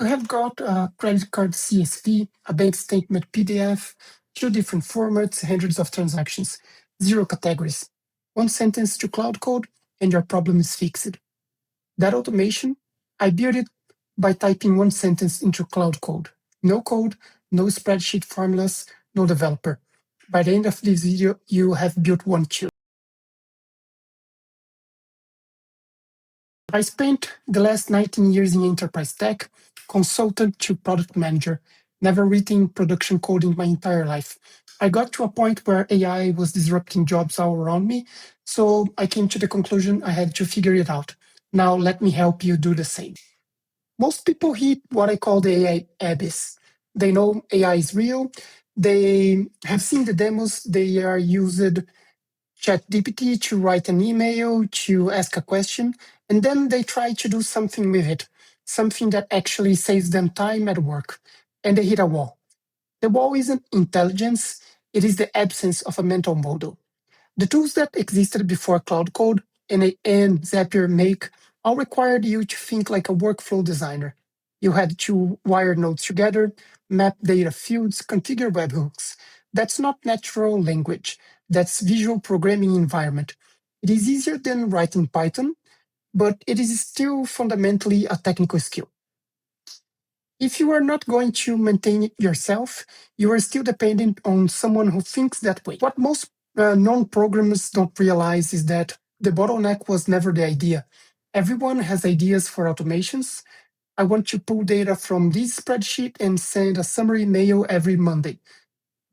You have got a credit card CSV, a bank statement PDF, two different formats, hundreds of transactions, zero categories. One sentence to Claude Code, and your problem is fixed. That automation, I built it by typing one sentence into Claude Code. No code, no spreadsheet formulas, no developer. By the end of this video, you have built one too. I spent the last 19 years in enterprise tech, consultant to product manager, never written production code in my entire life. I got to a point where AI was disrupting jobs all around me, so I came to the conclusion I had to figure it out. Now let me help you do the same. Most people hit what I call the AI abyss. They know AI is real. They have seen the demos. They are used ChatGPT to write an email, to ask a question, and then they try to do something with it, something that actually saves them time at work, and they hit a wall. The wall isn't intelligence, it is the absence of a mental model. The tools that existed before Claude Code and Zapier Make all required you to think like a workflow designer. You had to wire nodes together, map data fields, configure webhooks. That's not natural language. That's visual programming environment. It is easier than writing Python, but it is still fundamentally a technical skill. If you are not going to maintain it yourself, you are still dependent on someone who thinks that way. What most non-programmers don't realize is that the bottleneck was never the idea. Everyone has ideas for automations. I want to pull data from this spreadsheet and send a summary mail every Monday.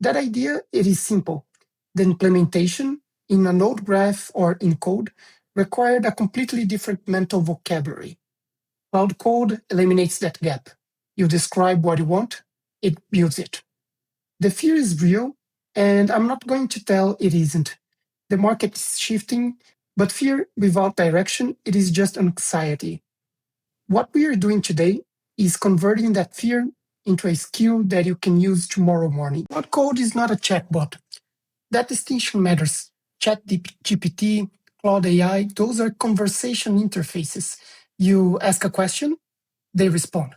That idea, it is simple. The implementation in a node graph or in code required a completely different mental vocabulary. Claude Code eliminates that gap. You describe what you want, it builds it. The fear is real, and I'm not going to tell it isn't. The market is shifting, but fear without direction, it is just anxiety. What we are doing today is converting that fear into a skill that you can use tomorrow morning. Claude Code is not a chatbot. That distinction matters. ChatGPT, Claude AI, those are conversation interfaces. You ask a question, they respond.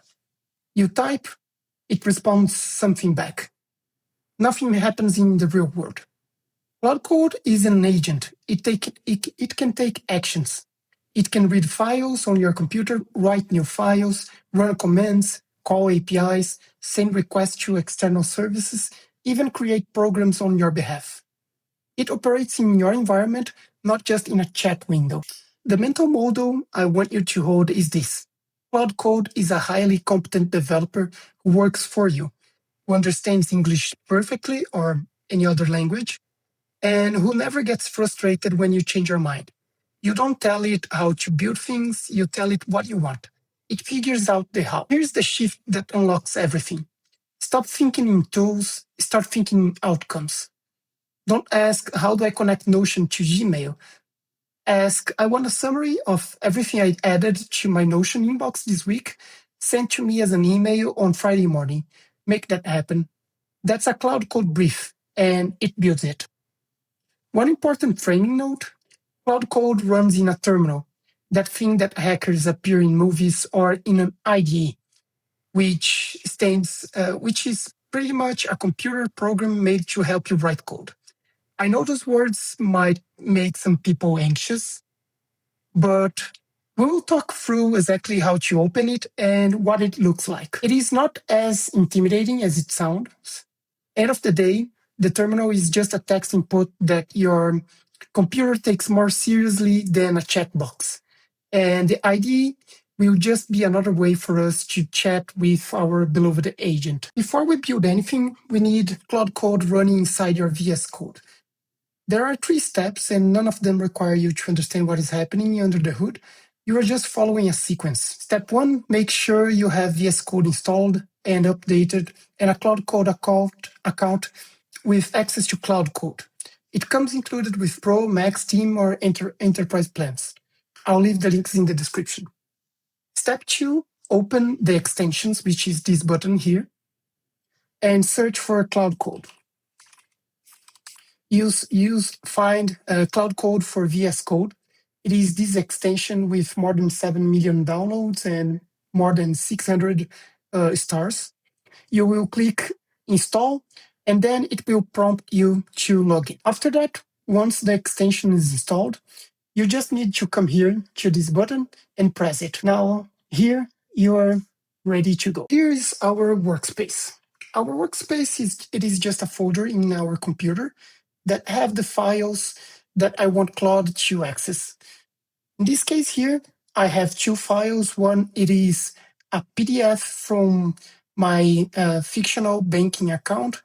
You type, it responds something back. Nothing happens in the real world. Claude Code is an agent. It can take actions. It can read files on your computer, write new files, run commands, call APIs, send requests to external services, even create programs on your behalf. It operates in your environment, not just in a chat window. The mental model I want you to hold is this. Claude Code is a highly competent developer who works for you, who understands English perfectly or any other language, and who never gets frustrated when you change your mind. You don't tell it how to build things, you tell it what you want. It figures out the how. Here's the shift that unlocks everything. Stop thinking in tools, start thinking in outcomes. Don't ask, how do I connect Notion to Gmail? Ask, I want a summary of everything I added to my Notion inbox this week, sent to me as an email on Friday morning. Make that happen. That's a Claude Code brief, and it builds it. One important framing note, Claude Code runs in a terminal, that thing that hackers appear in movies, or in an IDE, which is pretty much a computer program made to help you write code. I know those words might make some people anxious, but we will talk through exactly how to open it and what it looks like. It is not as intimidating as it sounds. End of the day, the terminal is just a text input that your computer takes more seriously than a chat box. And the IDE will just be another way for us to chat with our beloved agent. Before we build anything, we need Claude Code running inside your VS Code. There are 3 steps, and none of them require you to understand what is happening under the hood. You are just following a sequence. Step 1, make sure you have VS Code installed and updated and a Claude Code account with access to Claude Code. It comes included with Pro, Max, Team, or Enterprise plans. I'll leave the links in the description. Step 2, open the extensions, which is this button here, and search for Claude Code. Find Claude Code for VS Code. It is this extension with more than 7 million downloads and more than 600 stars. You will click install, and then it will prompt you to log in. After that, once the extension is installed, you just need to come here to this button and press it. Now, here you are ready to go. Here is our workspace. Our workspace is just a folder in our computer that have the files that I want Claude to access. In this case here, I have two files. One, it is a PDF from my fictional banking account,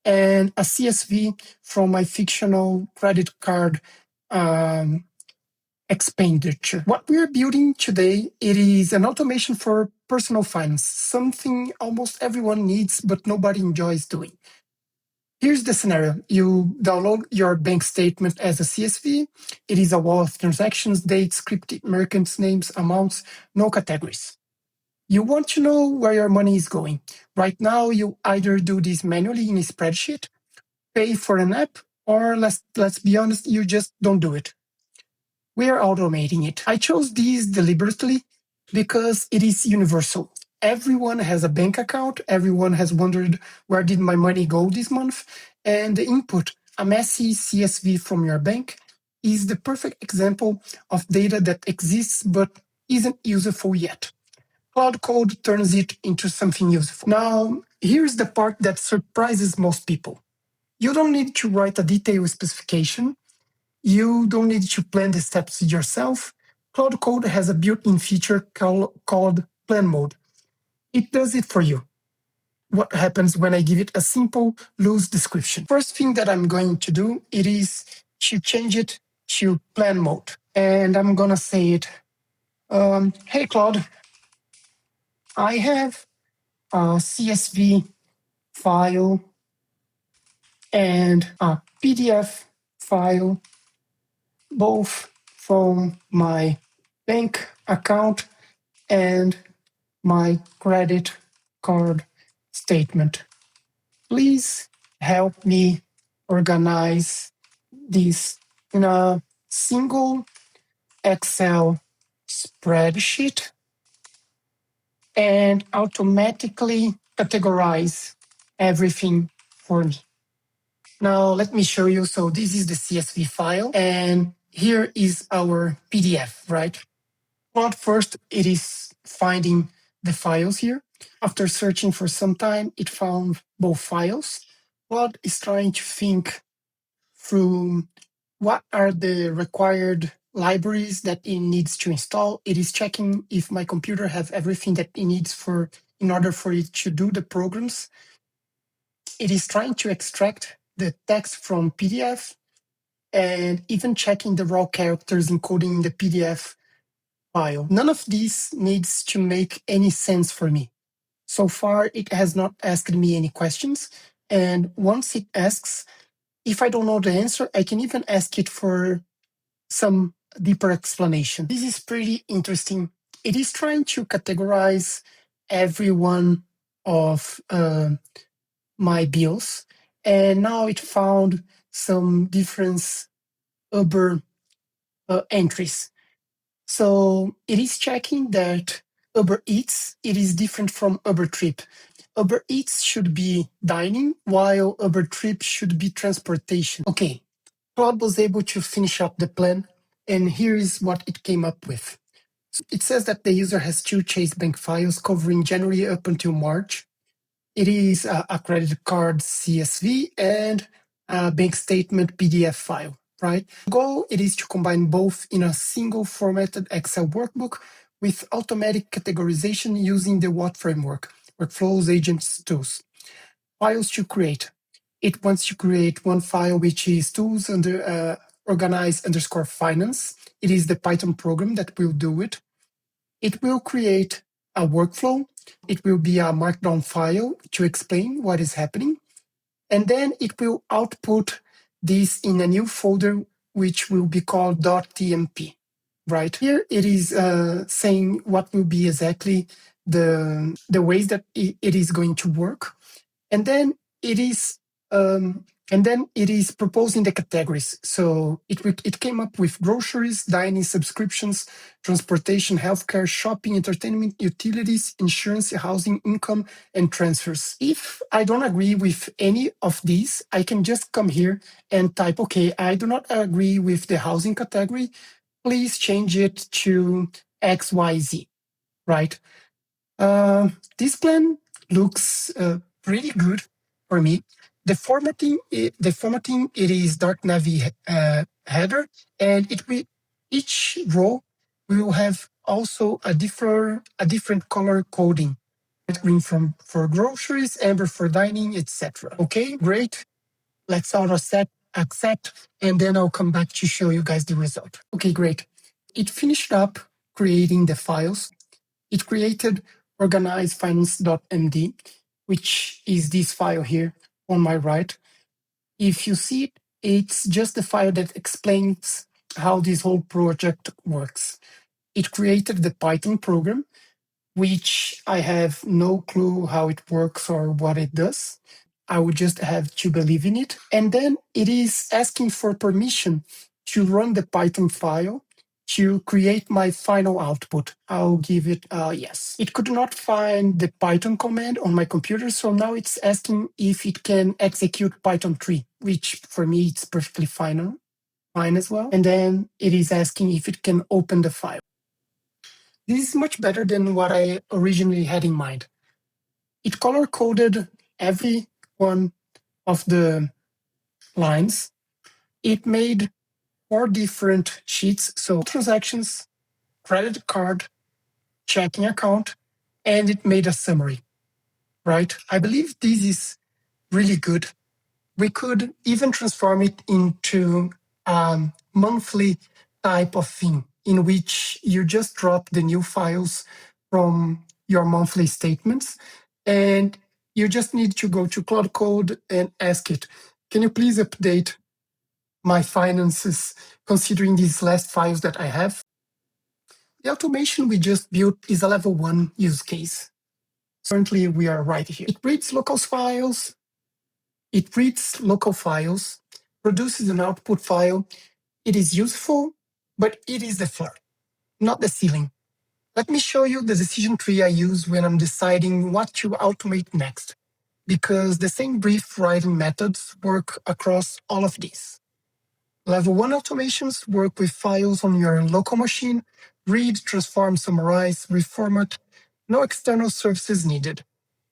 and a CSV from my fictional credit card expenditure. What we're building today, it is an automation for personal finance, something almost everyone needs, but nobody enjoys doing. Here's the scenario. You download your bank statement as a CSV. It is a wall of transactions, dates, scripted merchants, names, amounts, no categories. You want to know where your money is going. Right now, you either do this manually in a spreadsheet, pay for an app, or let's be honest, you just don't do it. We are automating it. I chose these deliberately because it is universal. Everyone has a bank account. Everyone has wondered, where did my money go this month? And the input, a messy CSV from your bank, is the perfect example of data that exists but isn't useful yet. Claude Code turns it into something useful. Now, here's the part that surprises most people. You don't need to write a detailed specification. You don't need to plan the steps yourself. Claude Code has a built-in feature called Plan Mode. It does it for you. What happens when I give it a simple, loose description? First thing that I'm going to do, it is to change it to Plan Mode. And I'm going to say it, hey, Claude, I have a CSV file and a PDF file, both from my bank account and my credit card statement. Please help me organize this in a single Excel spreadsheet and automatically categorize everything for me. Now, let me show you. So this is the CSV file, and here is our PDF, right? Well, first, it is finding the files here. After searching for some time, it found both files. Claude is trying to think through what are the required libraries that it needs to install. It is checking if my computer have everything that it needs in order for it to do the programs. It is trying to extract the text from PDF and even checking the raw characters encoding in the PDF file. None of these needs to make any sense for me. So far, it has not asked me any questions. And once it asks, if I don't know the answer, I can even ask it for some deeper explanation. This is pretty interesting. It is trying to categorize every one of my bills. And now it found some different Uber entries. So it is checking that Uber Eats, it is different from Uber Trip. Uber Eats should be dining, while Uber Trip should be transportation. Okay, Claude was able to finish up the plan, and here is what it came up with. So it says that the user has two Chase Bank files covering January up until March. It is a credit card CSV and a bank statement PDF file, right? The goal it is to combine both in a single formatted Excel workbook with automatic categorization using the WOT framework, workflows, agents, tools. Files to create. It wants to create one file which is tools under organize_finance. It is the Python program that will do it. It will create a workflow. It will be a markdown file to explain what is happening. And then it will output this in a new folder, which will be called .tmp, right? Here it is saying what will be exactly the ways that it is going to work. And then it is And then it is proposing the categories. So it came up with groceries, dining, subscriptions, transportation, healthcare, shopping, entertainment, utilities, insurance, housing, income, and transfers. If I don't agree with any of these, I can just come here and type, okay, I do not agree with the housing category. Please change it to XYZ, right? This plan looks pretty good for me. The formatting, it is dark navy header, and each row will have also a different color coding. Green for groceries, amber for dining, etc. Okay, great. Let's auto set accept, and then I'll come back to show you guys the result. Okay, great. It finished up creating the files. It created organizedfinance.md, which is this file here on my right. If you see it, it's just the file that explains how this whole project works. It created the Python program, which I have no clue how it works or what it does. I would just have to believe in it. And then it is asking for permission to run the Python file to create my final output. I'll give it a yes. It could not find the Python command on my computer, so now it's asking if it can execute Python 3, which for me it's perfectly fine as well. And then it is asking if it can open the file. This is much better than what I originally had in mind. It color coded every one of the lines. It made 4 different sheets. So transactions, credit card, checking account, and it made a summary, right? I believe this is really good. We could even transform it into a monthly type of thing in which you just drop the new files from your monthly statements, and you just need to go to Claude Code and ask it, can you please update my finances considering these last files that I have? The automation we just built is a level 1 use case. Currently, we are right here. It reads local files, produces an output file. It is useful, but it is the floor, not the ceiling. Let me show you the decision tree I use when I'm deciding what to automate next, because the same brief writing methods work across all of these. Level 1 automations work with files on your local machine, read, transform, summarize, reformat, no external services needed.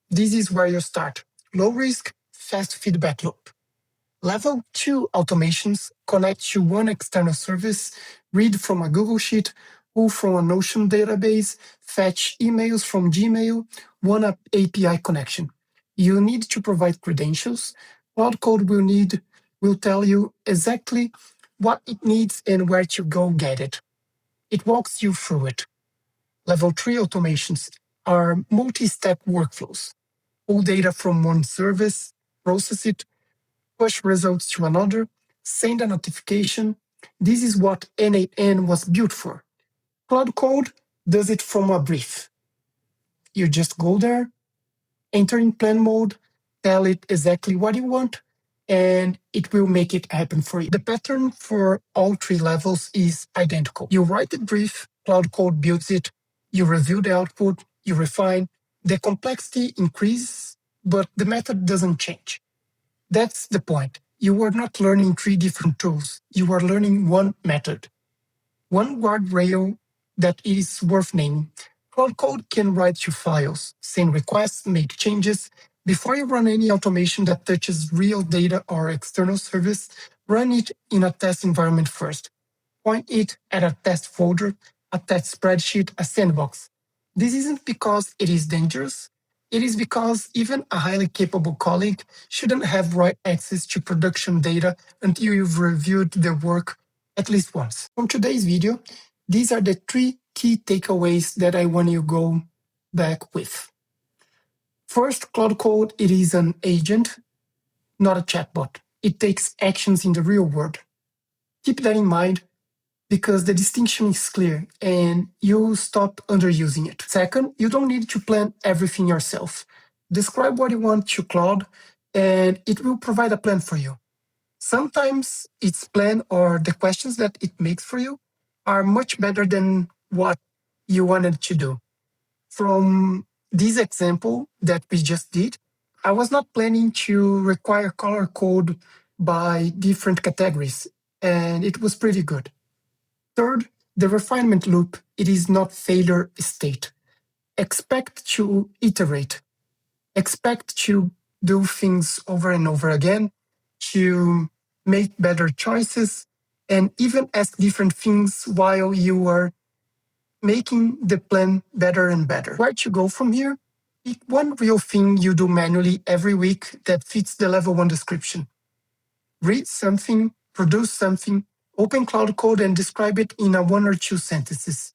This is where you start. Low risk, fast feedback loop. Level 2 automations connect to one external service, read from a Google Sheet, pull from a Notion database, fetch emails from Gmail, one API connection. You need to provide credentials. Claude Code will tell you exactly what it needs and where to go get it. It walks you through it. Level 3 automations are multi-step workflows. Pull data from one service, process it, push results to another, send a notification. This is what N8N was built for. Claude Code does it from a brief. You just go there, enter in plan mode, tell it exactly what you want, and it will make it happen for you. The pattern for all 3 levels is identical. You write the brief, Claude Code builds it, you review the output, you refine. The complexity increases, but the method doesn't change. That's the point. You are not learning 3 different tools. You are learning one method. One guardrail that is worth naming. Claude Code can write you files, send requests, make changes. Before you run any automation that touches real data or external service, run it in a test environment first. Point it at a test folder, a test spreadsheet, a sandbox. This isn't because it is dangerous. It is because even a highly capable colleague shouldn't have right access to production data until you've reviewed their work at least once. From today's video, these are the 3 key takeaways that I want you to go back with. First, Claude Code, it is an agent, not a chatbot. It takes actions in the real world. Keep that in mind because the distinction is clear and you'll stop underusing it. Second, you don't need to plan everything yourself. Describe what you want to Claude and it will provide a plan for you. Sometimes its plan or the questions that it makes for you are much better than what you wanted to do. From this example that we just did, I was not planning to require color code by different categories, and it was pretty good. Third, the refinement loop, it is not failure state. Expect to iterate. Expect to do things over and over again, to make better choices, and even ask different things while you are making the plan better and better. Where to go from here? Pick one real thing you do manually every week that fits the level 1 description. Read something, produce something, open Claude Code and describe it in a 1 or 2 sentences.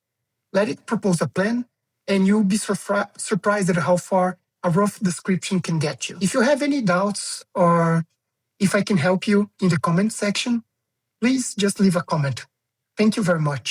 Let it propose a plan, and you'll be surprised at how far a rough description can get you. If you have any doubts or if I can help you in the comment section, please just leave a comment. Thank you very much.